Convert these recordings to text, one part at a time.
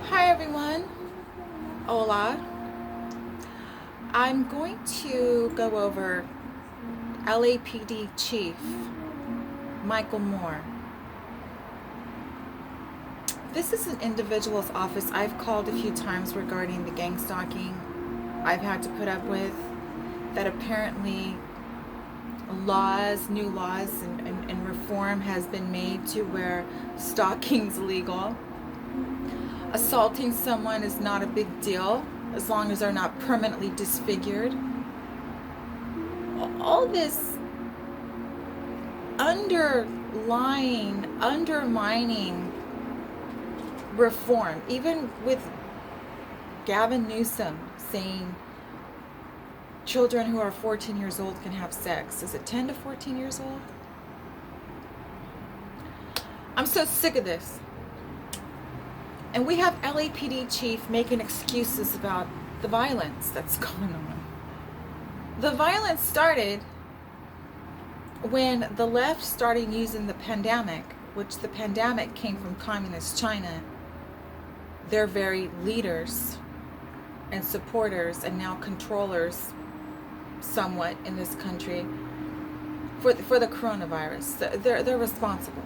Hi everyone, hola. I'm going to go over LAPD Chief Michael Moore. This is an individual's office I've called a few times regarding the gang stalking I've had to put up with, that apparently new laws and reform has been made to where stalking's legal. Assaulting someone is not a big deal as long as they're not permanently disfigured. All this undermining reform, even with Gavin Newsom saying children who are 14 years old can have sex. Is it 10 to 14 years old? I'm so sick of this. And we have LAPD chief making excuses about the violence that's going on. The violence started when the left started using the pandemic, which the pandemic came from communist China, their very leaders and supporters and now controllers somewhat in this country for the coronavirus. They're responsible.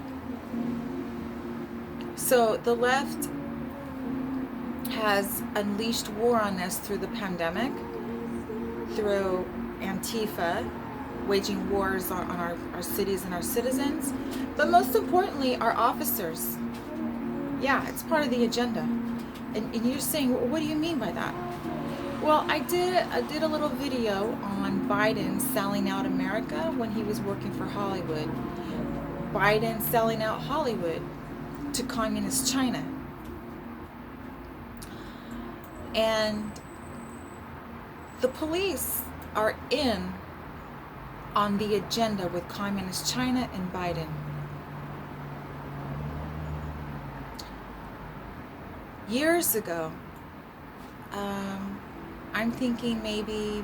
So the left has unleashed war on us through the pandemic, through Antifa, waging wars on our cities and our citizens, but most importantly, our officers. Yeah, it's part of the agenda. And you're saying, well, what do you mean by that? Well, I did a little video on Biden selling out America when he was working for Hollywood. Biden selling out Hollywood to communist China. And the police are in on the agenda with communist China and Biden. Years ago, I'm thinking maybe,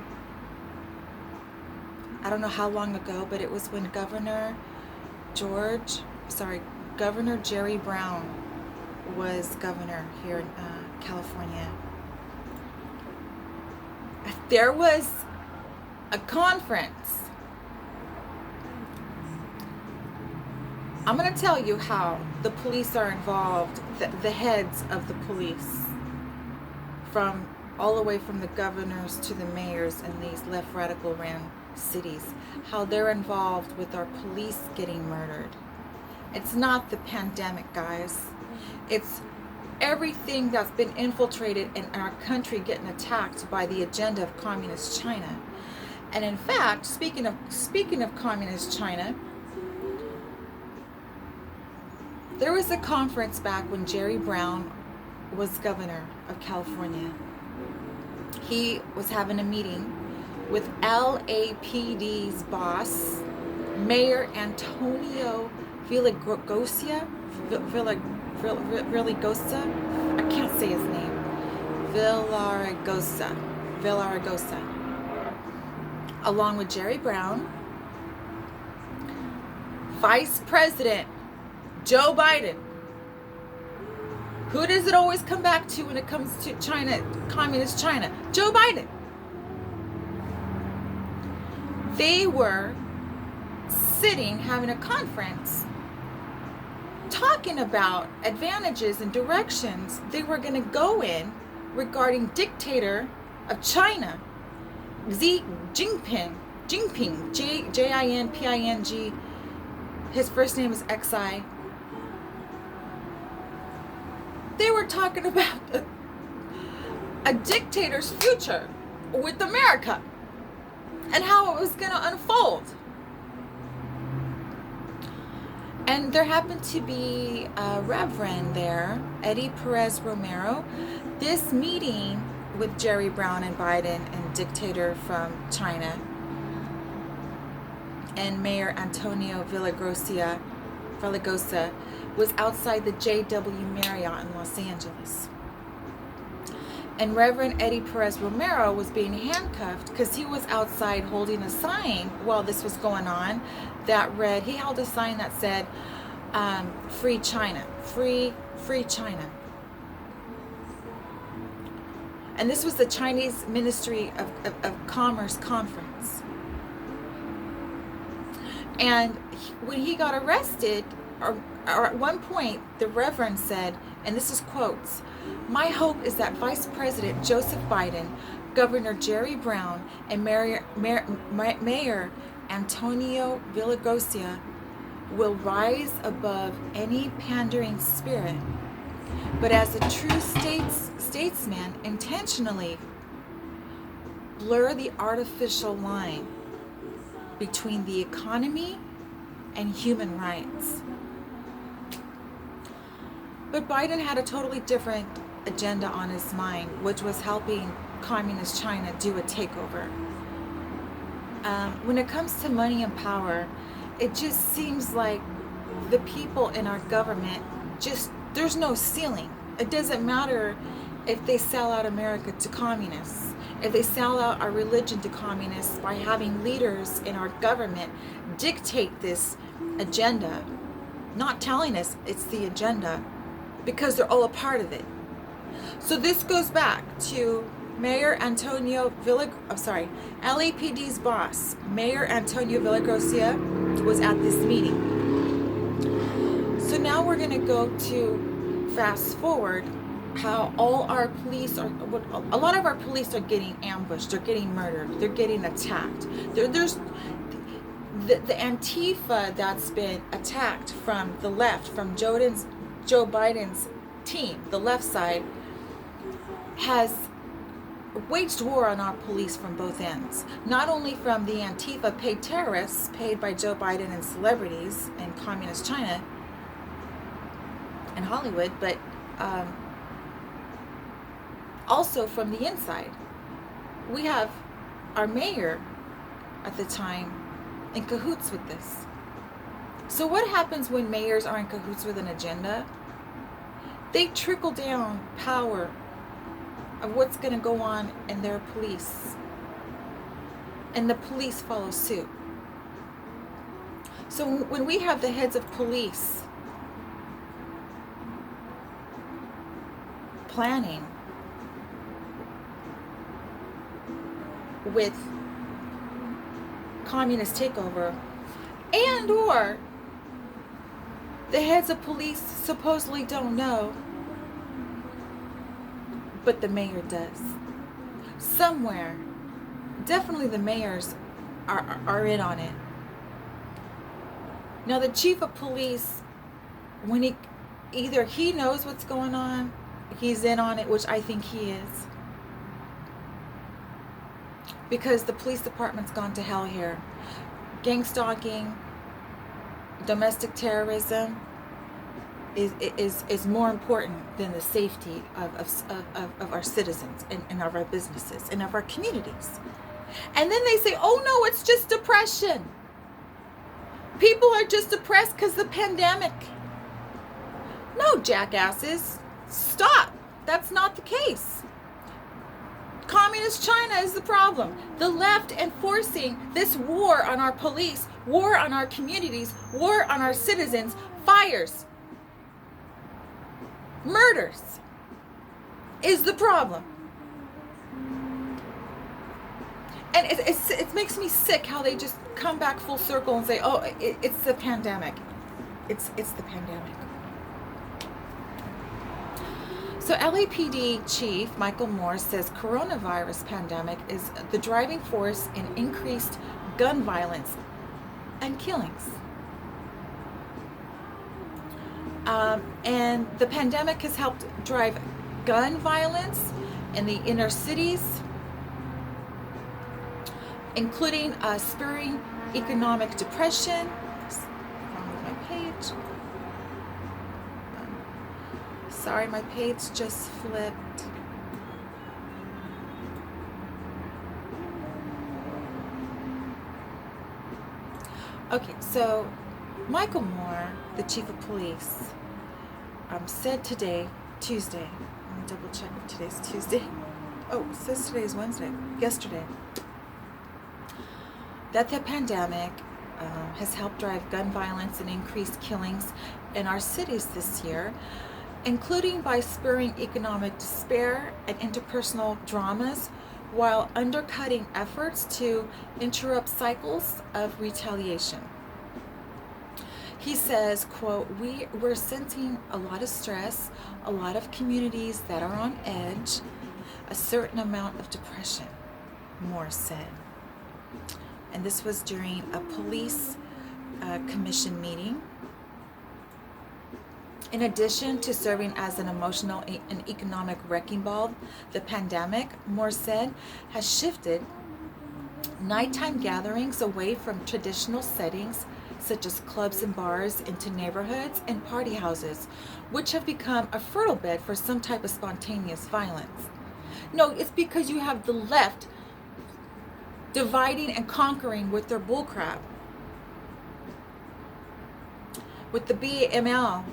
I don't know how long ago, but it was when Governor Jerry Brown was governor here in California. There was a conference. I'm going to tell you how the police are involved, the heads of the police, from all the way from the governors to the mayors in these left radical ran cities, how they're involved with our police getting murdered. It's not the pandemic, guys. It's everything that's been infiltrated in our country getting attacked by the agenda of communist China. And in fact, speaking of communist China, there was a conference back when Jerry Brown was governor of California. He was having a meeting with LAPD's boss, Mayor Antonio Villaraigosa. I can't say his name. Villaraigosa. Along with Jerry Brown, Vice President Joe Biden. Who does it always come back to when it comes to China, communist China? Joe Biden. They were sitting, having a conference, talking about advantages and directions they were going to go in regarding dictator of China, Xi Jinping, Jinping. His first name is Xi. They were talking about a dictator's future with America and how it was going to unfold. And there happened to be a reverend there, Eddie Perez Romero. This meeting with Jerry Brown and Biden and dictator from China and Mayor Antonio Villaraigosa was outside the JW Marriott in Los Angeles. And Reverend Eddie Perez Romero was being handcuffed because he was outside holding a sign while this was going on that read, he held a sign that said, free China, free China. And this was the Chinese Ministry of Commerce conference. And when he got arrested, or at one point, the Reverend said, and this is quotes, "My hope is that Vice President Joseph Biden, Governor Jerry Brown, and Mayor Antonio Villaraigosa will rise above any pandering spirit, but as a true statesman, intentionally blur the artificial line between the economy and human rights." But Biden had a totally different agenda on his mind, which was helping communist China do a takeover. When it comes to money and power, it just seems like the people in our government, there's no ceiling. It doesn't matter if they sell out America to communists, if they sell out our religion to communists by having leaders in our government dictate this agenda, not telling us it's the agenda, because they're all a part of it. So this goes back to Mayor Antonio LAPD's boss, Mayor Antonio Villaraigosa, was at this meeting. So now we're going to go to fast forward how all our police a lot of our police are getting ambushed, they're getting murdered, they're getting attacked. There's the Antifa that's been attacked from the left, from Joe Biden's team, the left side, has waged war on our police from both ends. Not only from the Antifa paid terrorists paid by Joe Biden and celebrities in communist China and Hollywood, but also from the inside. We have our mayor at the time in cahoots with this. So what happens when mayors are in cahoots with an agenda? They trickle down power of what's going to go on in their police, and the police follow suit. So when we have the heads of police planning with communist takeover, and or the heads of police supposedly don't know, but the mayor does. Somewhere, definitely the mayors are in on it. Now the chief of police, when either he knows what's going on, he's in on it, which I think he is. Because the police department's gone to hell here. Gang stalking, domestic terrorism is more important than the safety of our citizens and of our businesses and of our communities. And then they say, oh no, it's just depression. People are just depressed because of the pandemic. No, jackasses, stop. That's not the case. Communist China is the problem. The left enforcing this war on our police, war on our communities, war on our citizens, fires, murders is the problem. And it makes me sick how they just come back full circle and say, oh, it's the pandemic. It's the pandemic. So LAPD Chief Michael Moore says coronavirus pandemic is the driving force in increased gun violence and killings. And the pandemic has helped drive gun violence in the inner cities, including spurring economic depression. Wrong with my page. Sorry, my page just flipped. Okay, so Michael Moore, the chief of police, said today, Tuesday, let me double check if today's Tuesday. Oh, it says today is Wednesday. Yesterday. That the pandemic has helped drive gun violence and increased killings in our cities this year. including by spurring economic despair and interpersonal dramas while undercutting efforts to interrupt cycles of retaliation. He says, quote, we're sensing a lot of stress, a lot of communities that are on edge, a certain amount of depression, Moore said. And this was during a police commission meeting. In addition to serving as an emotional and economic wrecking ball, the pandemic, Moore said, has shifted nighttime gatherings away from traditional settings such as clubs and bars into neighborhoods and party houses, which have become a fertile bed for some type of spontaneous violence. No, it's because you have the left dividing and conquering with their bullcrap, with the BML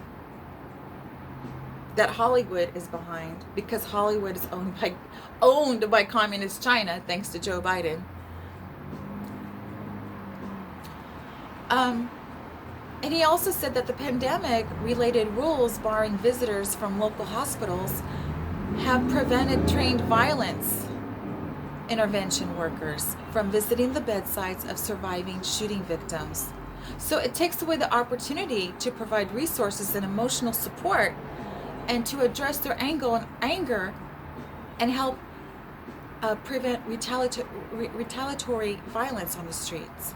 that Hollywood is behind, because Hollywood is owned by communist China, thanks to Joe Biden. And he also said that the pandemic-related rules barring visitors from local hospitals have prevented trained violence intervention workers from visiting the bedsides of surviving shooting victims. So it takes away the opportunity to provide resources and emotional support and to address their anger and help prevent retaliatory violence on the streets.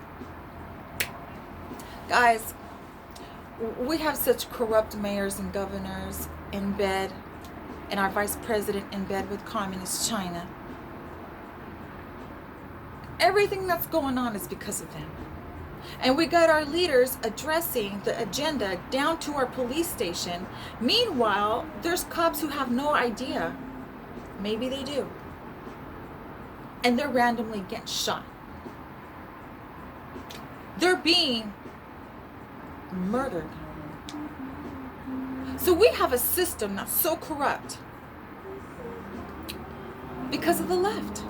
Guys, we have such corrupt mayors and governors in bed, and our vice president in bed with communist China. Everything that's going on is because of them. And we got our leaders addressing the agenda down to our police station. Meanwhile, there's cops who have no idea. Maybe they do. And they're randomly getting shot. They're being murdered. So we have a system that's so corrupt because of the left.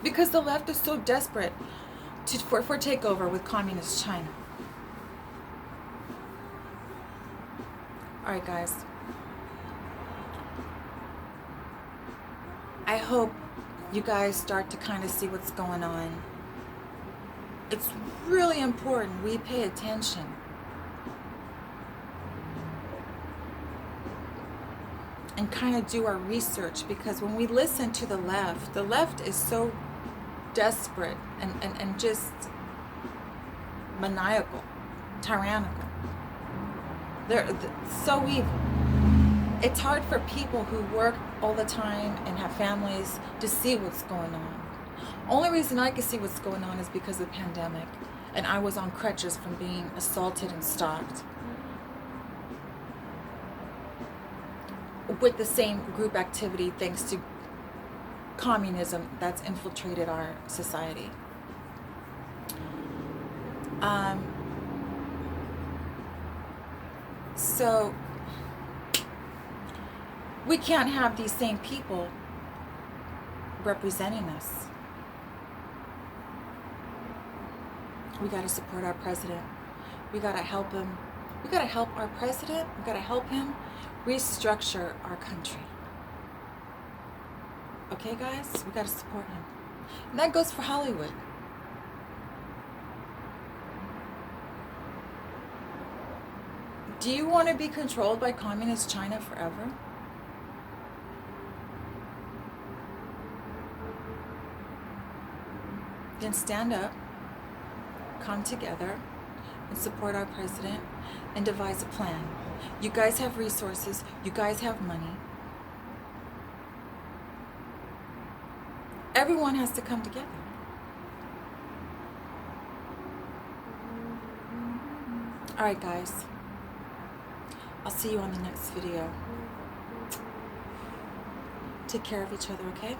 Because the left is so desperate for takeover with communist China. All right, guys. I hope you guys start to kind of see what's going on. It's really important we pay attention. And kind of do our research, because when we listen to the left is so desperate and just maniacal, tyrannical. They're so evil. It's hard for people who work all the time and have families to see what's going on. Only reason I can see what's going on is because of the pandemic, and I was on crutches from being assaulted and stalked with the same group activity thanks to communism that's infiltrated our society. So we can't have these same people representing us. We got to support our president. We got to help him. We got to help our president. We got to help him restructure our country. Okay, guys? We got to support him. And that goes for Hollywood. Do you want to be controlled by communist China forever? Then stand up, come together, and support our president and devise a plan. You guys have resources. You guys have money. Everyone has to come together. All right, guys. I'll see you on the next video. Take care of each other, okay?